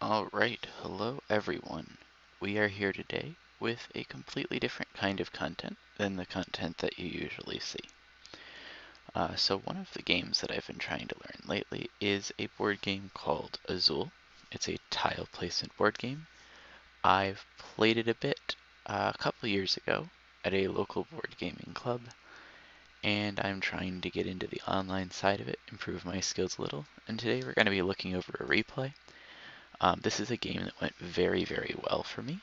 Alright, hello everyone. We are here today with a completely different kind of content than the content that you usually see. So one of the games that I've been trying to learn lately is a board game called Azul. It's a tile placement board game. I've played it a bit a couple years ago at a local board gaming club, and I'm trying to get into the online side of it, improve my skills a little, and today we're going to be looking over a replay. This is a game that went very, very well for me,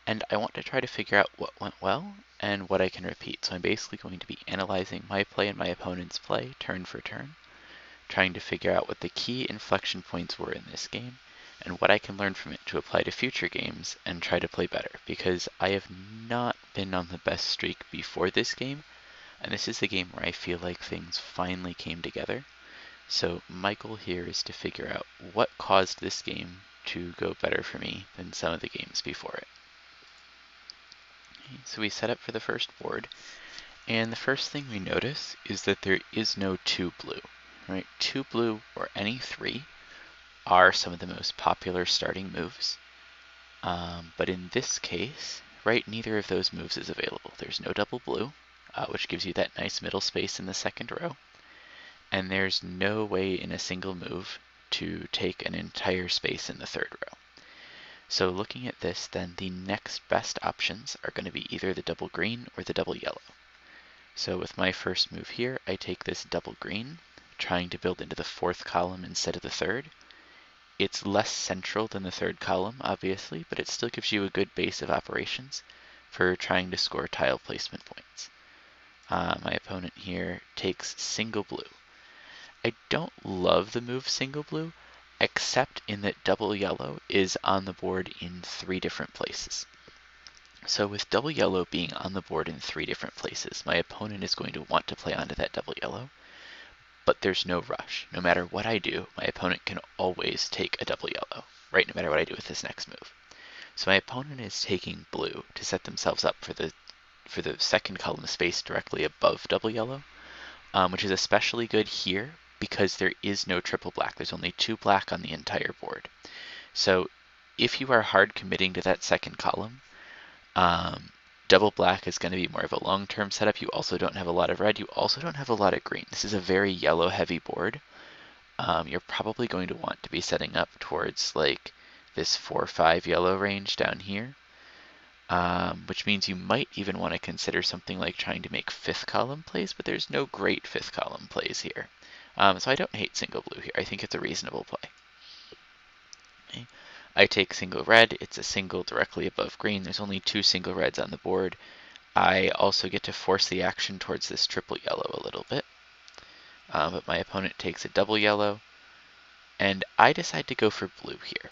and I want to try to figure out what went well and what I can repeat. So I'm basically going to be analyzing my play and my opponent's play turn for turn, trying to figure out what the key inflection points were in this game and what I can learn from it to apply to future games and try to play better, because I have not been on the best streak before this game, and this is the game where I feel like things finally came together. So my goal here is to figure out what caused this game to go better for me than some of the games before it. Okay, so we set up for the first board, and the first thing we notice is that there is no 2 blue. Right? 2 blue or any 3 are some of the most popular starting moves. But in this case, right, neither of those moves is available. There's no double blue, which gives you that nice middle space in the second row. And there's no way in a single move to take an entire space in the third row. So looking at this, then the next best options are going to be either the double green or the double yellow. So with my first move here, I take this double green, trying to build into the fourth column instead of the third. It's less central than the third column, obviously, but it still gives you a good base of operations for trying to score tile placement points. My opponent here takes single blue. I don't love the move single blue, except in that double yellow is on the board in 3 different places. So with double yellow being on the board in 3 different places, my opponent is going to want to play onto that double yellow, but there's no rush. No matter what I do, my opponent can always take a double yellow, right? No matter what I do with this next move. So my opponent is taking blue to set themselves up for the second column space directly above double yellow, which is especially good here because there is no triple black. There's only 2 black on the entire board. So if you are hard committing to that second column, double black is going to be more of a long-term setup. You also don't have a lot of red. You also don't have a lot of green. This is a very yellow-heavy board. You're probably going to want to be setting up towards like this 4-5 yellow range down here, which means you might even want to consider something like trying to make 5th column plays, but there's no great 5th column plays here. So I don't hate single blue here. I think it's a reasonable play. Okay. I take single red. It's a single directly above green. There's only 2 single reds on the board. I also get to force the action towards this triple yellow a little bit. But my opponent takes a double yellow, and I decide to go for blue here.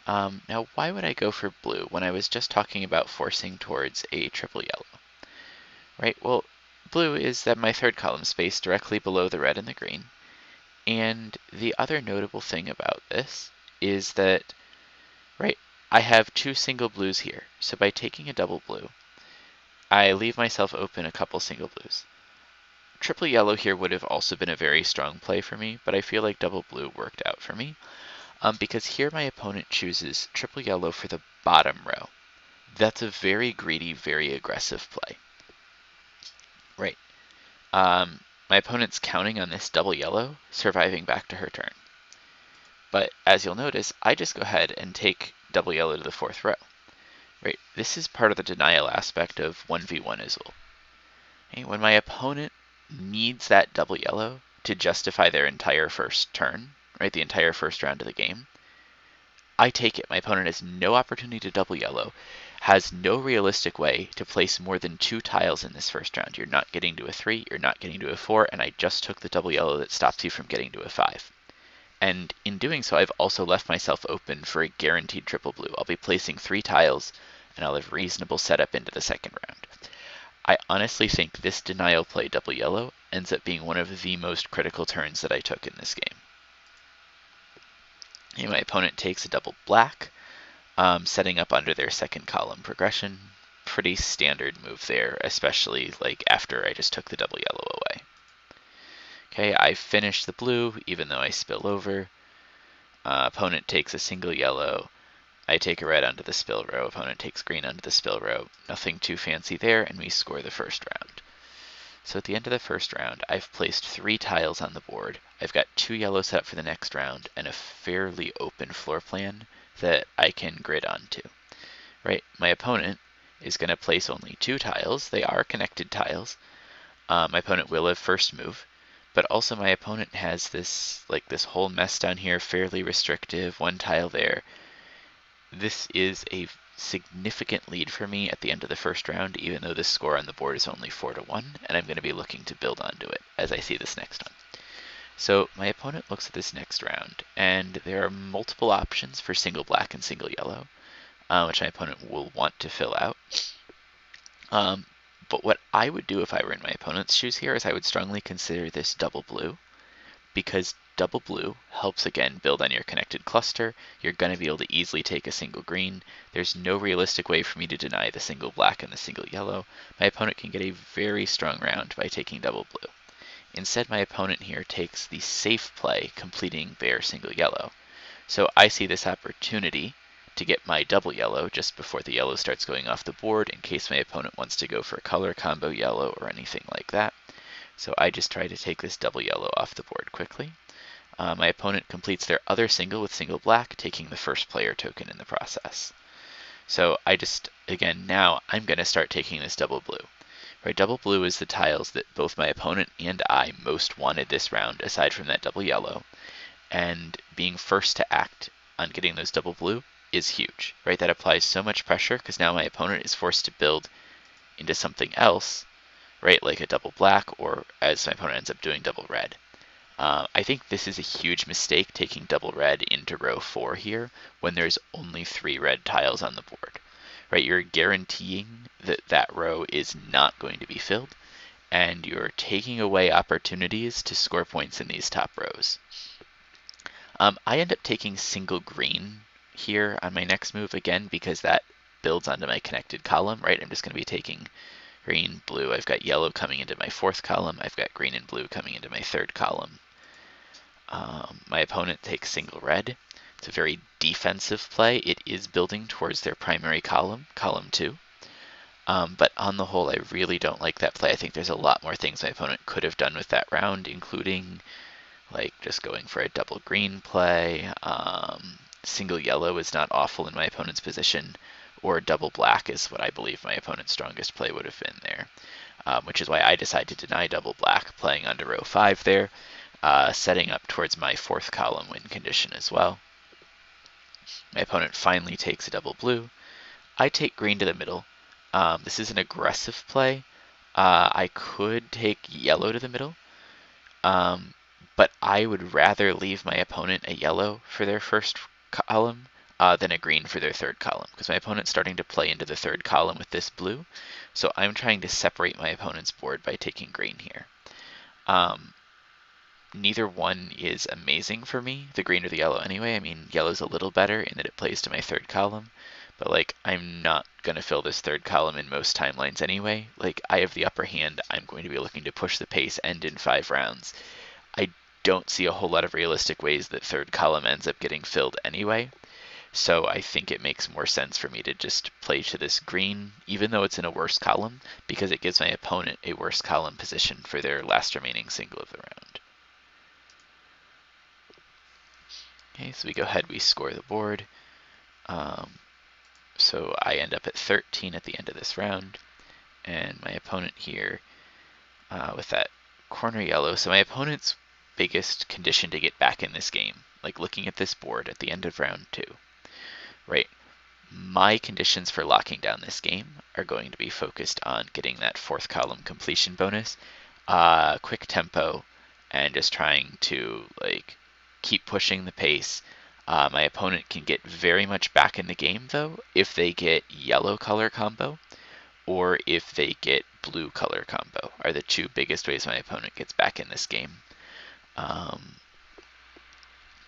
Now, why would I go for blue when I was just talking about forcing towards a triple yellow? Right, well, blue is that my third column space directly below the red and the green. And the other notable thing about this is that, right, I have 2 single blues here. So by taking a double blue, I leave myself open a couple single blues. Triple yellow here would have also been a very strong play for me, but I feel like double blue worked out for me. Because here my opponent chooses triple yellow for the bottom row. That's a very greedy, very aggressive play. Right. My opponent's counting on this double yellow surviving back to her turn. But as you'll notice, I just go ahead and take double yellow to the 4th row. Right. This is part of the denial aspect of 1v1 Azul. Okay, when my opponent needs that double yellow to justify their entire first turn, right, the entire first round of the game, I take it. My opponent has no opportunity to double yellow, has no realistic way to place more than 2 tiles in this first round. You're not getting to a 3, you're not getting to a 4, and I just took the double yellow that stops you from getting to a 5. And in doing so, I've also left myself open for a guaranteed triple blue. I'll be placing 3 tiles, and I'll have reasonable setup into the second round. I honestly think this denial play double yellow ends up being one of the most critical turns that I took in this game. And my opponent takes a double black, setting up under their second column progression. Pretty standard move there, especially like after I just took the double yellow away. Okay, I finish the blue even though I spill over. Opponent takes a single yellow. I take a red onto the spill row. Opponent takes green onto the spill row. Nothing too fancy there, and we score the first round. So at the end of the first round, I've placed 3 tiles on the board. I've got 2 yellow set up for the next round, and a fairly open floor plan that I can grid onto. Right? My opponent is going to place only 2 tiles. They are connected tiles. My opponent will have first move, but also my opponent has this whole mess down here, fairly restrictive, 1 tile there. This is a significant lead for me at the end of the first round, even though the score on the board is only 4-1, and I'm going to be looking to build onto it as I see this next one. So my opponent looks at this next round, and there are multiple options for single black and single yellow, which my opponent will want to fill out. But what I would do if I were in my opponent's shoes here is I would strongly consider this double blue, because double blue helps again build on your connected cluster. You're going to be able to easily take a single green. There's no realistic way for me to deny the single black and the single yellow. My opponent can get a very strong round by taking double blue. Instead, my opponent here takes the safe play, completing bare single yellow. So I see this opportunity to get my double yellow just before the yellow starts going off the board in case my opponent wants to go for a color combo yellow or anything like that. So I just try to take this double yellow off the board quickly. My opponent completes their other single with single black, taking the first player token in the process. So I just, again, now I'm going to start taking this double blue. Right, double blue is the tiles that both my opponent and I most wanted this round, aside from that double yellow. And being first to act on getting those double blue is huge, right? That applies so much pressure because now my opponent is forced to build into something else, right? Like a double black, or as my opponent ends up doing, double red. I think this is a huge mistake, taking double red into row 4 here when there's only 3 red tiles on the board, right? You're guaranteeing that that row is not going to be filled, and you're taking away opportunities to score points in these top rows. I end up taking single green here on my next move again because that builds onto my connected column, right? I'm just going to be taking green, blue. I've got yellow coming into my 4th column. I've got green and blue coming into my 3rd column. My opponent takes single red. It's a very defensive play. It is building towards their primary column, column 2. But on the whole, I really don't like that play. I think there's a lot more things my opponent could have done with that round, including like just going for a double green play. Single yellow is not awful in my opponent's position, or double black is what I believe my opponent's strongest play would have been there, which is why I decide to deny double black, playing onto row 5 there, setting up towards my 4th column win condition as well. My opponent finally takes a double blue. I take green to the middle. This is an aggressive play. I could take yellow to the middle, but I would rather leave my opponent a yellow for their 1st column than a green for their 3rd column, because my opponent's starting to play into the 3rd column with this blue, so I'm trying to separate my opponent's board by taking green here. Neither one is amazing for me, the green or the yellow anyway. I mean, yellow's a little better in that it plays to my 3rd column, but like, I'm not going to fill this 3rd column in most timelines anyway. Like, I have the upper hand. I'm going to be looking to push the pace, end in 5 rounds. I don't see a whole lot of realistic ways that 3rd column ends up getting filled anyway. So I think it makes more sense for me to just play to this green, even though it's in a worse column, because it gives my opponent a worse column position for their last remaining single of the round. Okay, so we go ahead, we score the board. So I end up at 13 at the end of this round, and my opponent here with that corner yellow. So my opponent's biggest condition to get back in this game, like looking at this board at the end of round 2, right? My conditions for locking down this game are going to be focused on getting that 4th column completion bonus, quick tempo, and just trying to like keep pushing the pace. My opponent can get very much back in the game though if they get yellow color combo or if they get blue color combo are the 2 biggest ways my opponent gets back in this game.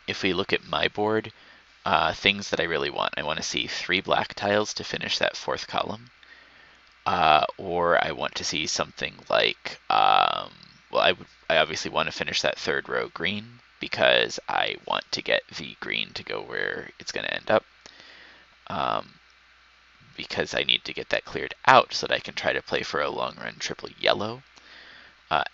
If we look at my board, things that I really want to see 3 black tiles to finish that 4th column, or I want to see something like, well, I obviously want to finish that 3rd row green, because I want to get the green to go where it's going to end up. Because I need to get that cleared out so that I can try to play for a long run triple yellow.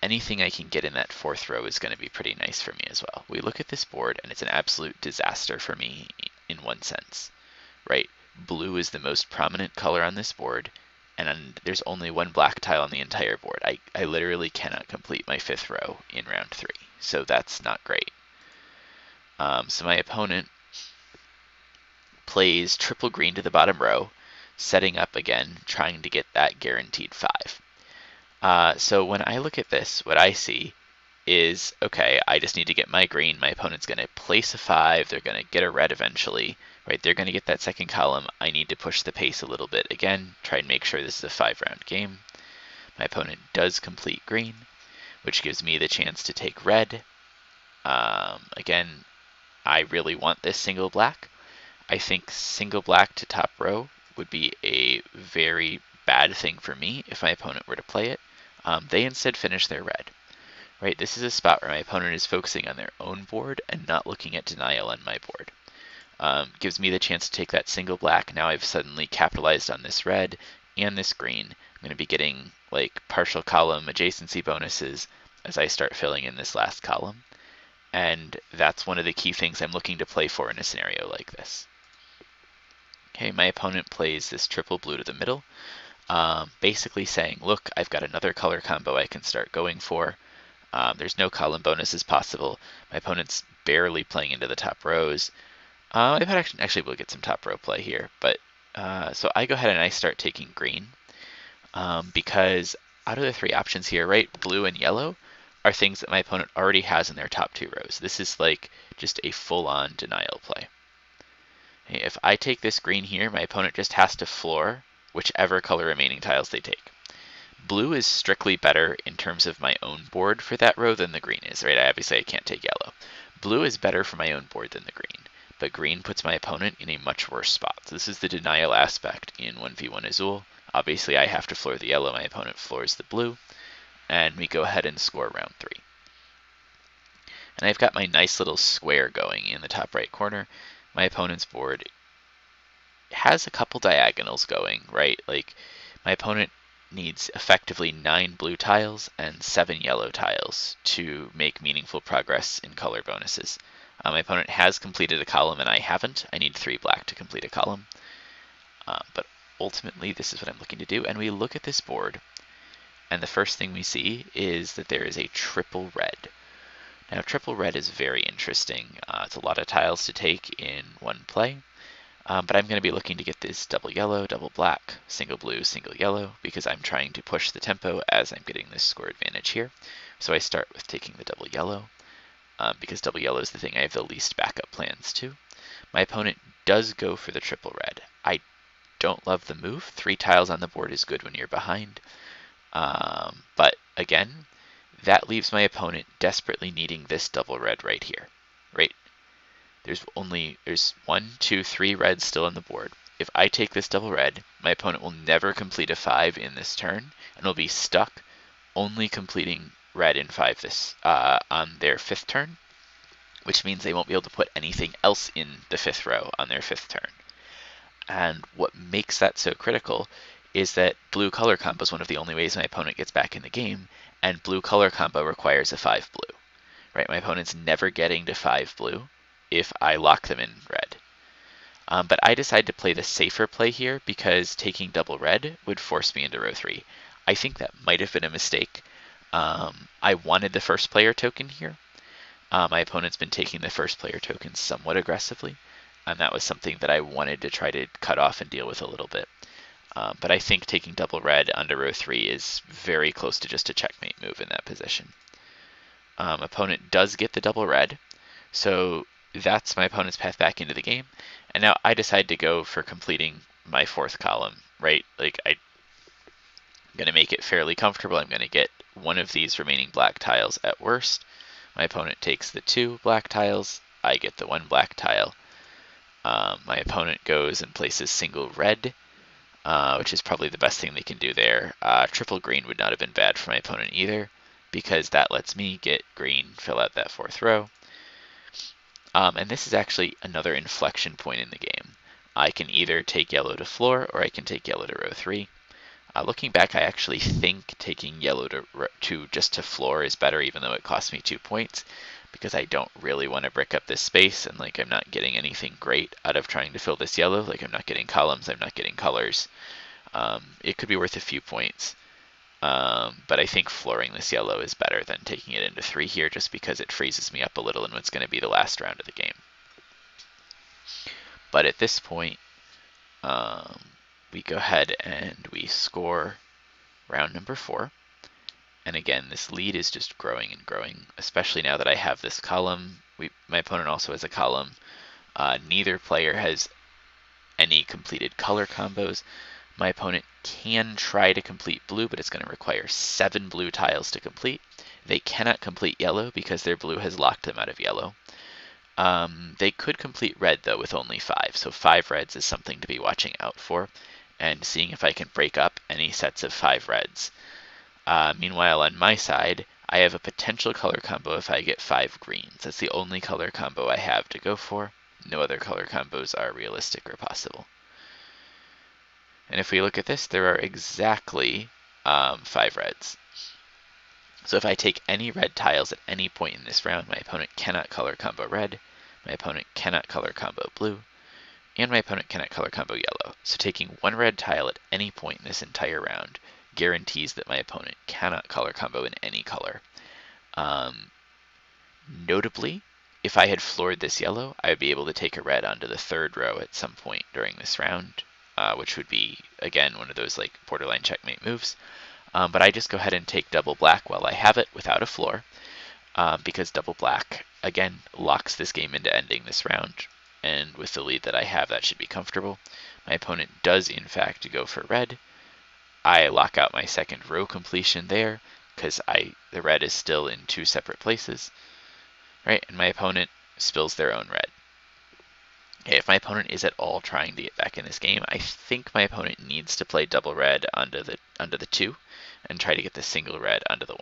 Anything I can get in that fourth row is going to be pretty nice for me as well. We look at this board, and it's an absolute disaster for me in one sense, right? Blue is the most prominent color on this board, and there's only one black tile on the entire board. I literally cannot complete my fifth row in round 3, so that's not great. So my opponent plays triple green to the bottom row, setting up again, trying to get that guaranteed 5. So when I look at this, what I see is, okay, I just need to get my green. My opponent's going to place a 5. They're going to get a red eventually, right? They're going to get that second column. I need to push the pace a little bit again, try and make sure this is a 5-round game. My opponent does complete green, which gives me the chance to take red. Again, I really want this single black. I think single black to top row would be a very bad thing for me if my opponent were to play it. They instead finish their red. Right, this is a spot where my opponent is focusing on their own board and not looking at denial on my board. Gives me the chance to take that single black. Now I've suddenly capitalized on this red and this green. I'm going to be getting like partial column adjacency bonuses as I start filling in this last column. And that's one of the key things I'm looking to play for in a scenario like this. Okay, my opponent plays this triple blue to the middle, basically saying, look, I've got another color combo I can start going for. There's no column bonuses possible. My opponent's barely playing into the top rows. My opponent actually will get some top row play here, but so I go ahead and I start taking green because out of the 3 options here, right, blue and yellow are things that my opponent already has in their top 2 rows. This is like just a full-on denial play. Okay, if I take this green here, my opponent just has to floor whichever color remaining tiles they take. Blue is strictly better in terms of my own board for that row than the green is, right? Obviously, I can't take yellow. Blue is better for my own board than the green, but green puts my opponent in a much worse spot. So this is the denial aspect in 1v1 Azul. Obviously, I have to floor the yellow, my opponent floors the blue, and we go ahead and score round 3. And I've got my nice little square going in the top right corner. My opponent's board has a couple diagonals going, right? Like, my opponent needs effectively 9 blue tiles and 7 yellow tiles to make meaningful progress in color bonuses. My opponent has completed a column and I haven't. I need 3 black to complete a column. But ultimately, this is what I'm looking to do. And we look at this board, and the first thing we see is that there is a triple red. Now, triple red is very interesting. It's a lot of tiles to take in one play. But I'm going to be looking to get this double yellow, double black, single blue, single yellow, because I'm trying to push the tempo as I'm getting this score advantage here. So I start with taking the double yellow, because double yellow is the thing I have the least backup plans to. My opponent does go for the triple red. I don't love the move. 3 tiles on the board is good when you're behind. But again, that leaves my opponent desperately needing this double red right here, right? There's 1, 2, 3 reds still on the board. If I take this double red, my opponent will never complete a 5 in this turn, and will be stuck only completing red in 5 this on their 5th turn, which means they won't be able to put anything else in the 5th row on their 5th turn. And what makes that so critical is that blue color combo is one of the only ways my opponent gets back in the game, and blue color combo requires a 5 blue. Right, my opponent's never getting to 5 blue if I lock them in red. But I decide to play the safer play here because taking double red would force me into row 3. I think that might have been a mistake. I wanted the first player token here. My opponent's been taking the first player token somewhat aggressively, and that was something that I wanted to try to cut off and deal with a little bit. But I think taking double red under row 3 is very close to just a checkmate move in that position. Opponent does get the double red, so that's my opponent's path back into the game. And now I decide to go for completing my 4th column, right? Like, I'm going to make it fairly comfortable. I'm going to get one of these remaining black tiles at worst. My opponent takes the 2 black tiles. I get the 1 black tile. My opponent goes and places single red, which is probably the best thing they can do there. Triple green would not have been bad for my opponent either, because that lets me get green, fill out that 4th row. And this is actually another inflection point in the game. I can either take yellow to floor or I can take yellow to row 3. Looking back, I actually think taking yellow to just to floor is better, even though it costs me 2 points, because I don't really want to brick up this space, and like I'm not getting anything great out of trying to fill this yellow. Like I'm not getting columns, I'm not getting colors. It could be worth a few points, but I think flooring this yellow is better than taking it into 3 here, just because it freezes me up a little in what's going to be the last round of the game. But at this point, we go ahead and we score round number 4. And again, this lead is just growing and growing, especially now that I have this column. My opponent also has a column. Neither player has any completed color combos. My opponent can try to complete blue, but it's going to require 7 blue tiles to complete. They cannot complete yellow because their blue has locked them out of yellow. They could complete red, though, with only 5. So 5 reds is something to be watching out for, and seeing if I can break up any sets of 5 reds. Meanwhile, on my side, I have a potential color combo if I get 5 greens. That's the only color combo I have to go for. No other color combos are realistic or possible. And if we look at this, there are exactly 5 reds. So if I take any red tiles at any point in this round, my opponent cannot color combo red, my opponent cannot color combo blue, and my opponent cannot color combo yellow. So taking 1 red tile at any point in this entire round guarantees that my opponent cannot color combo in any color. Notably, if I had floored this yellow, I would be able to take a red onto the 3rd row at some point during this round, which would be, again, one of those like borderline checkmate moves. But I just go ahead and take double black while I have it without a floor, because double black, again, locks this game into ending this round. And with the lead that I have, that should be comfortable. My opponent does, in fact, go for red. I lock out my 2nd row completion there, because the red is still in 2 separate places, right? And my opponent spills their own red. Okay, if my opponent is at all trying to get back in this game, I think my opponent needs to play double red onto the 2, and try to get the single red onto the 1.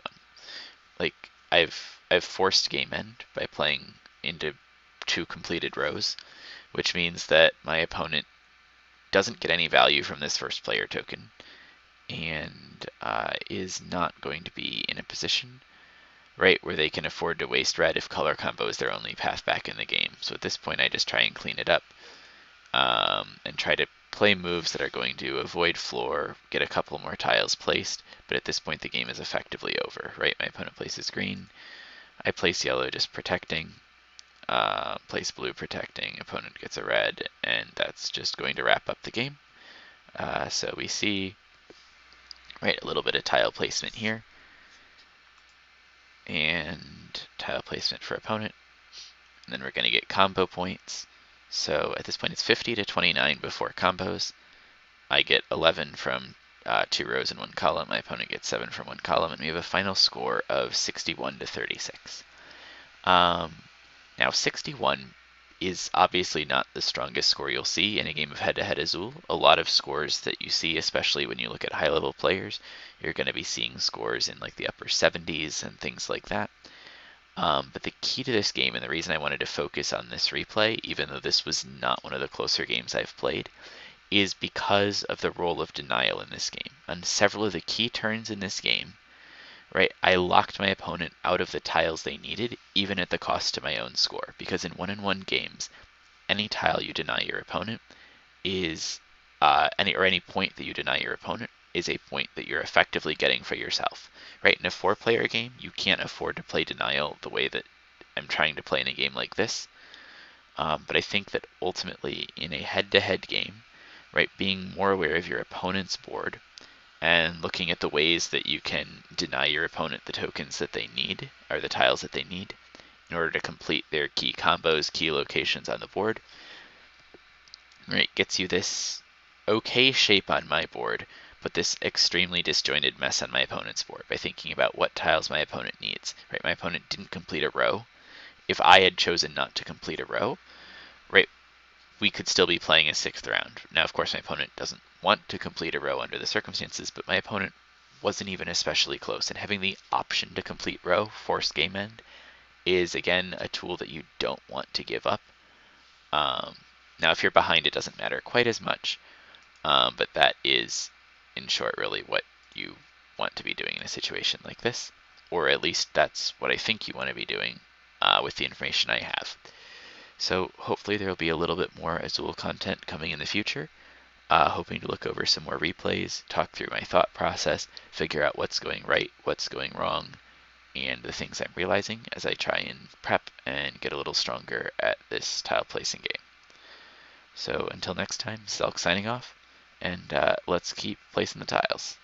Like I've forced game end by playing into 2 completed rows, which means that my opponent doesn't get any value from this first player token, and is not going to be in a position, right, where they can afford to waste red if color combo is their only path back in the game. So at this point, I just try and clean it up, and try to play moves that are going to avoid floor, get a couple more tiles placed, but at this point the game is effectively over, right? My opponent places green, I place yellow just protecting, place blue protecting, opponent gets a red, and that's just going to wrap up the game. So we see, right, a little bit of tile placement here, and tile placement for opponent, and then we're going to get combo points. So at this point it's 50 to 29 before combos. I get 11 from 2 rows and 1 column. My opponent gets 7 from 1 column, and we have a final score of 61 to 36. Now 61 is obviously not the strongest score you'll see in a game of head-to-head Azul. A lot of scores that you see, especially when you look at high-level players, you're going to be seeing scores in like the upper 70s and things like that. But the key to this game, and the reason I wanted to focus on this replay, even though this was not one of the closer games I've played, is because of the role of denial in this game. On several of the key turns in this game, right, I locked my opponent out of the tiles they needed, even at the cost to my own score. Because in one-on-one games, any tile you deny your opponent is, any point that you deny your opponent is a point that you're effectively getting for yourself. Right, in a 4-player game, you can't afford to play denial the way that I'm trying to play in a game like this. But I think that ultimately, in a head-to-head game, right, being more aware of your opponent's board and looking at the ways that you can deny your opponent the tokens that they need, or the tiles that they need, in order to complete their key combos, key locations on the board, right, gets you this okay shape on my board, but this extremely disjointed mess on my opponent's board by thinking about what tiles my opponent needs. Right, my opponent didn't complete a row. If I had chosen not to complete a row, right, we could still be playing a 6th round. Now, of course, my opponent doesn't want to complete a row under the circumstances, but my opponent wasn't even especially close, and having the option to complete row, forced game end, is, again, a tool that you don't want to give up. Now, if you're behind, it doesn't matter quite as much, but that is, in short, really what you want to be doing in a situation like this, or at least that's what I think you want to be doing with the information I have. So hopefully there will be a little bit more Azul content coming in the future. Hoping to look over some more replays, talk through my thought process, figure out what's going right, what's going wrong, and the things I'm realizing as I try and prep and get a little stronger at this tile placing game. So until next time, Zelk signing off, and let's keep placing the tiles.